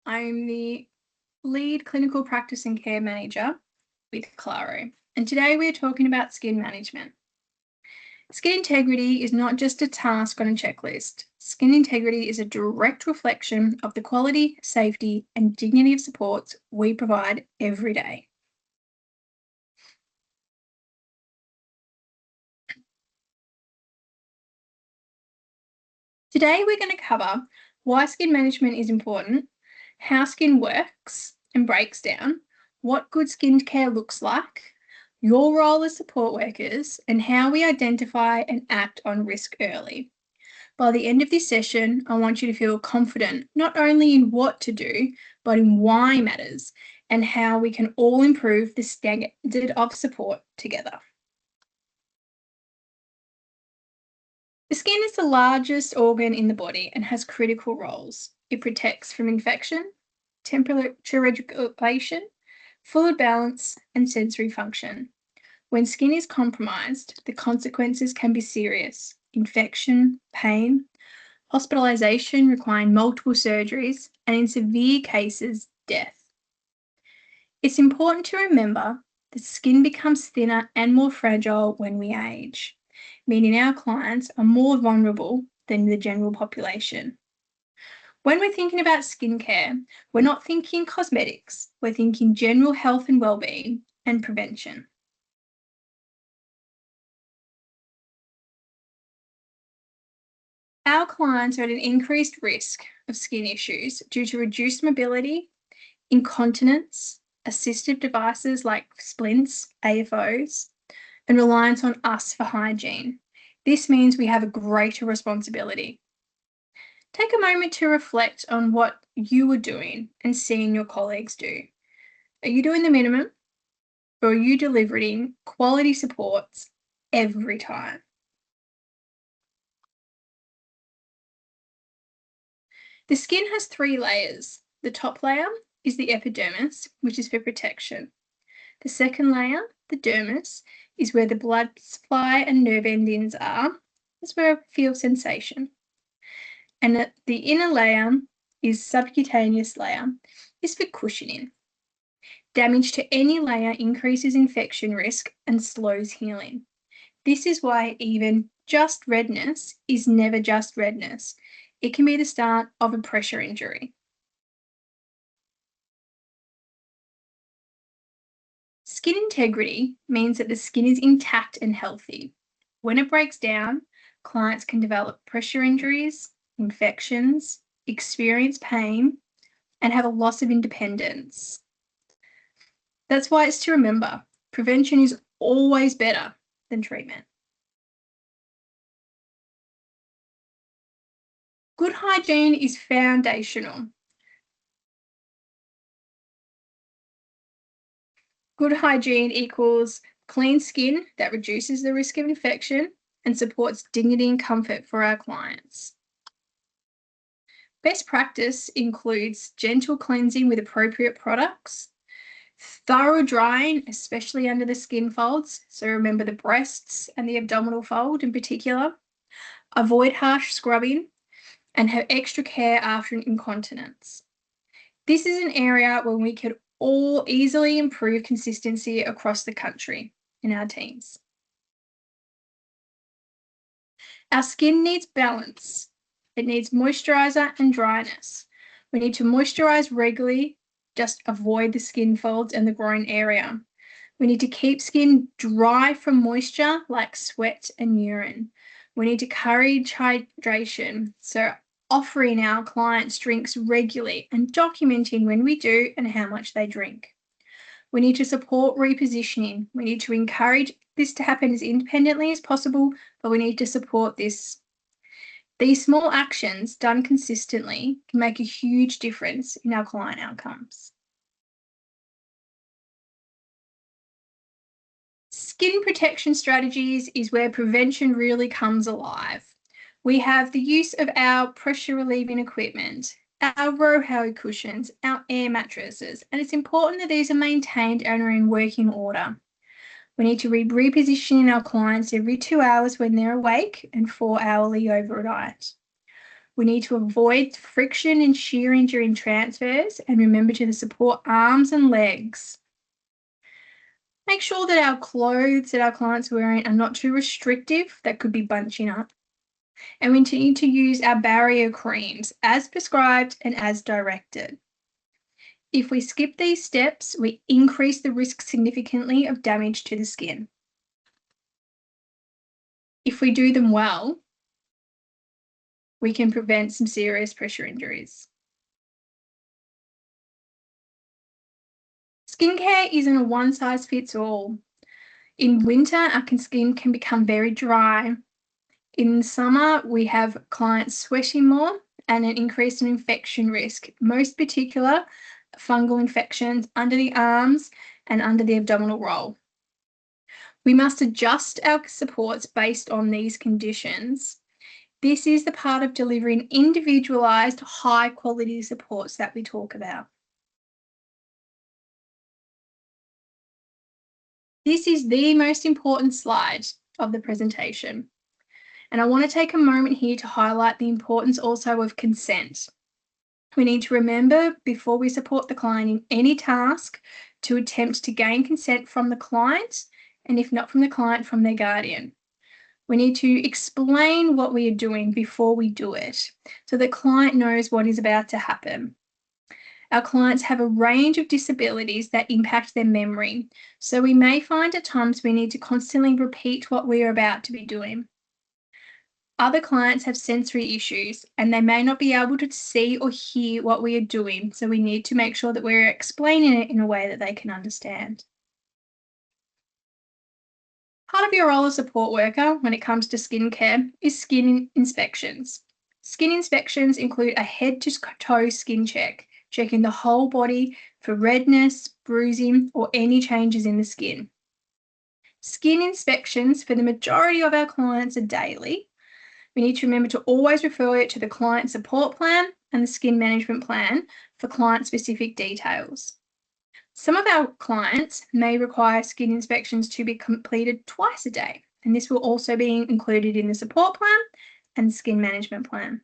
I'm the lead clinical practice and care manager with Claro, and today we're talking about skin management. Skin integrity is not just a task on a checklist. Skin integrity is a direct reflection of the quality, safety, and dignity of supports we provide every day. Today we're going to cover why skin management is important, how skin works and breaks down, what good skin care looks like, your role as support workers, and how we identify and act on risk early. By the end of this session, I want you to feel confident not only in what to do, but in why matters and how we can all improve the standard of support together. The skin is the largest organ in the body and has critical roles. It protects from infection, temperature regulation, fluid balance, and sensory function. When skin is compromised, the consequences can be serious: infection, pain, hospitalisation requiring multiple surgeries, and in severe cases, death. It's important to remember that skin becomes thinner and more fragile when we age, meaning our clients are more vulnerable than the general population. When we're thinking about skincare, we're not thinking cosmetics, we're thinking general health and well-being and prevention. Our clients are at an increased risk of skin issues due to reduced mobility, incontinence, assistive devices like splints, AFOs, and reliance on us for hygiene. This means we have a greater responsibility. Take a moment to reflect on what you are doing and seeing your colleagues do. Are you doing the minimum, or are you delivering quality supports every time? The skin has 3 layers. The top layer is the epidermis, which is for protection. The second layer, the dermis, is where the blood supply and nerve endings are. That's where I feel sensation. And the inner layer is subcutaneous layer, is for cushioning. Damage to any layer increases infection risk and slows healing. This is why even just redness is never just redness. It can be the start of a pressure injury. Skin integrity means that the skin is intact and healthy. When it breaks down, clients can develop pressure injuries, infections, experience pain, and have a loss of independence. That's why it's to remember, prevention is always better than treatment. Good hygiene is foundational. Good hygiene equals clean skin that reduces the risk of infection and supports dignity and comfort for our clients. Best practice includes gentle cleansing with appropriate products, thorough drying, especially under the skin folds, so remember the breasts and the abdominal fold in particular, avoid harsh scrubbing, and have extra care after an incontinence. This is an area where we could all easily improve consistency across the country in our teams. Our skin needs balance. It needs moisturizer and dryness. We need to moisturize regularly, just avoid the skin folds and the groin area. We need to keep skin dry from moisture like sweat and urine. We need to encourage hydration, so offering our clients drinks regularly and documenting when we do and how much they drink. We need to support repositioning. We need to encourage this to happen as independently as possible, but we need to support this. These small actions done consistently can make a huge difference in our client outcomes. Skin protection strategies is where prevention really comes alive. We have the use of our pressure relieving equipment, our Rohau cushions, our air mattresses, and it's important that these are maintained and are in working order. We need to be repositioning our clients every 2 hours when they're awake and 4 hourly overnight. We need to avoid friction and shearing during transfers and remember to support arms and legs. Make sure that our clothes that our clients are wearing are not too restrictive, that could be bunching up. And we need to use our barrier creams as prescribed and as directed. If we skip these steps, we increase the risk significantly of damage to the skin. If we do them well, we can prevent some serious pressure injuries. Skincare isn't a one-size-fits-all. In winter, our skin can become very dry. In summer, we have clients sweating more and an increase in infection risk, most particular fungal infections under the arms and under the abdominal roll. We must adjust our supports based on these conditions. This is the part of delivering individualised, high-quality supports that we talk about. This is the most important slide of the presentation. And I want to take a moment here to highlight the importance also of consent. We need to remember before we support the client in any task to attempt to gain consent from the client, and if not from the client, from their guardian. We need to explain what we are doing before we do it so the client knows what is about to happen. Our clients have a range of disabilities that impact their memory, so we may find at times we need to constantly repeat what we are about to be doing. Other clients have sensory issues and they may not be able to see or hear what we are doing, so we need to make sure that we're explaining it in a way that they can understand. Part of your role as a support worker when it comes to skincare is skin inspections. Skin inspections include a head to toe skin check, checking the whole body for redness, bruising, or any changes in the skin. Skin inspections for the majority of our clients are daily. We need to remember to always refer it to the client support plan and the skin management plan for client-specific details. Some of our clients may require skin inspections to be completed twice a day, and this will also be included in the support plan and skin management plan.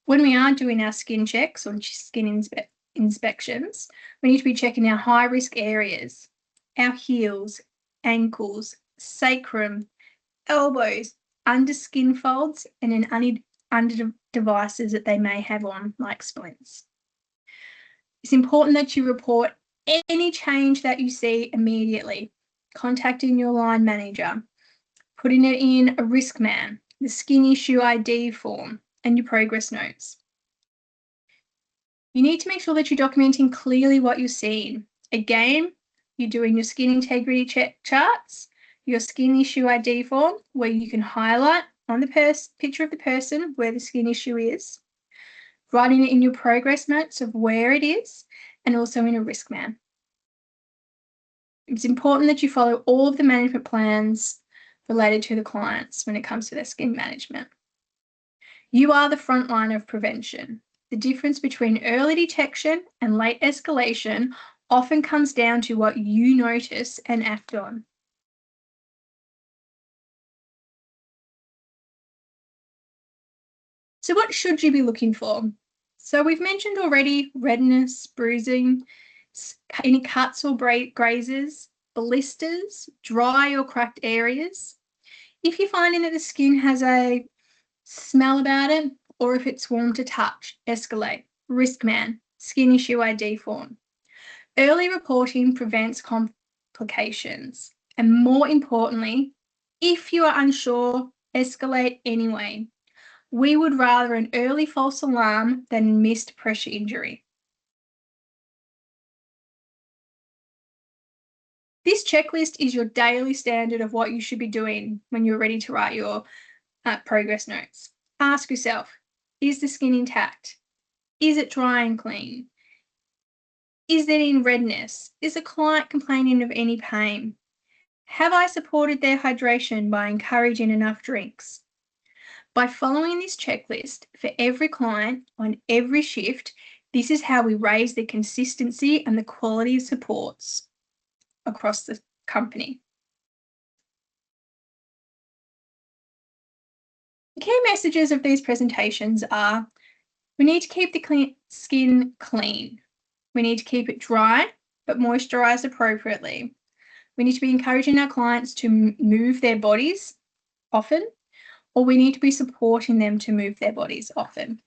When we are doing our skin checks or skin inspections, we need to be checking our high-risk areas, our heels, ankles, sacrum, elbows, under skin folds, and in under devices that they may have on, like splints. It's important that you report any change that you see immediately, contacting your line manager, putting it in a risk man, the skin issue ID form, and your progress notes. You need to make sure that you're documenting clearly what you're seeing. Again, you're doing your skin integrity check charts, your skin issue ID form, where you can highlight on the picture of the person where the skin issue is, writing it in your progress notes of where it is, and also in a risk man. It's important that you follow all of the management plans related to the clients when it comes to their skin management. You are the front line of prevention. The difference between early detection and late escalation often comes down to what you notice and act on. So what should you be looking for? So we've mentioned already redness, bruising, any cuts or grazes, blisters, dry or cracked areas. If you're finding that the skin has a smell about it, or if it's warm to touch, escalate, risk man, skin issue ID form. Early reporting prevents complications. And more importantly, if you are unsure, escalate anyway. We would rather an early false alarm than missed pressure injury. This checklist is your daily standard of what you should be doing when you're ready to write your progress notes. Ask yourself, is the skin intact? Is it dry and clean? Is there any redness? Is the client complaining of any pain? Have I supported their hydration by encouraging enough drinks? By following this checklist for every client on every shift, this is how we raise the consistency and the quality of supports across the company. key messages of these presentations are: we need to keep the skin clean. We need to keep it dry, but moisturised appropriately. We need to be encouraging our clients to move their bodies often, or we need to be supporting them to move their bodies often.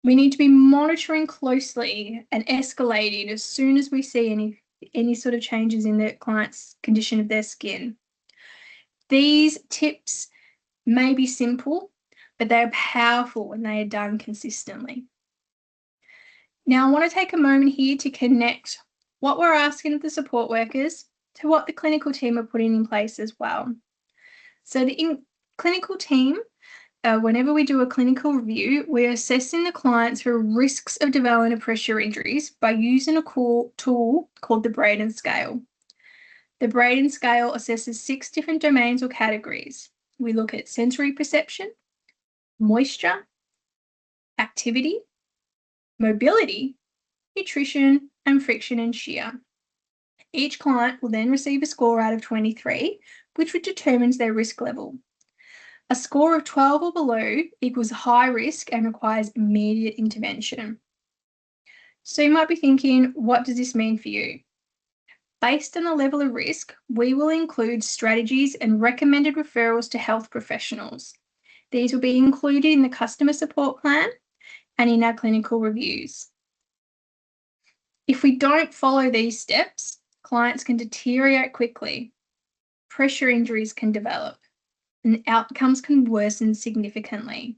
We need to be monitoring closely and escalating as soon as we see any sort of changes in the client's condition of their skin. These tips may be simple, but they're powerful when they are done consistently. Now, I want to take a moment here to connect what we're asking of the support workers to what the clinical team are putting in place as well. So the clinical team, whenever we do a clinical review, we're assessing the clients for risks of developing pressure injuries by using a tool called the Braden Scale. The Braden Scale assesses 6 different domains or categories. We look at sensory perception, moisture, activity, mobility, nutrition, and friction and shear. Each client will then receive a score out of 23, which determines their risk level. A score of 12 or below equals high risk and requires immediate intervention. So you might be thinking, what does this mean for you? Based on the level of risk, we will include strategies and recommended referrals to health professionals. These will be included in the customer support plan and in our clinical reviews. If we don't follow these steps, clients can deteriorate quickly, pressure injuries can develop, and outcomes can worsen significantly.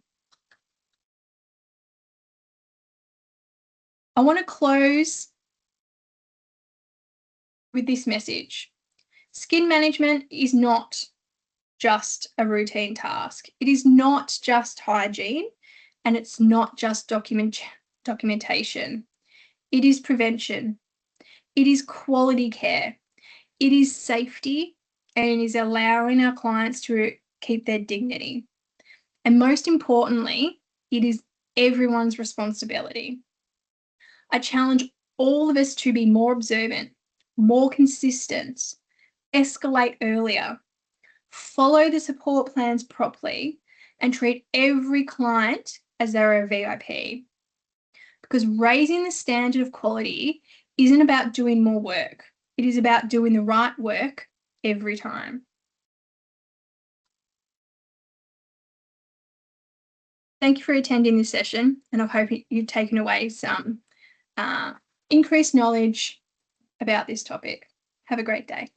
I want to close with this message. Skin management is not just a routine task. It is not just hygiene, and it's not just documentation. It is prevention. It is quality care. It is safety, and it is allowing our clients to keep their dignity. And most importantly, it is everyone's responsibility. I challenge all of us to be more observant, more consistent, escalate earlier, follow the support plans properly, and treat every client as they're a VIP. Because raising the standard of quality isn't about doing more work. It is about doing the right work every time. Thank you for attending this session, and I hope you've taken away some increased knowledge about this topic. Have a great day.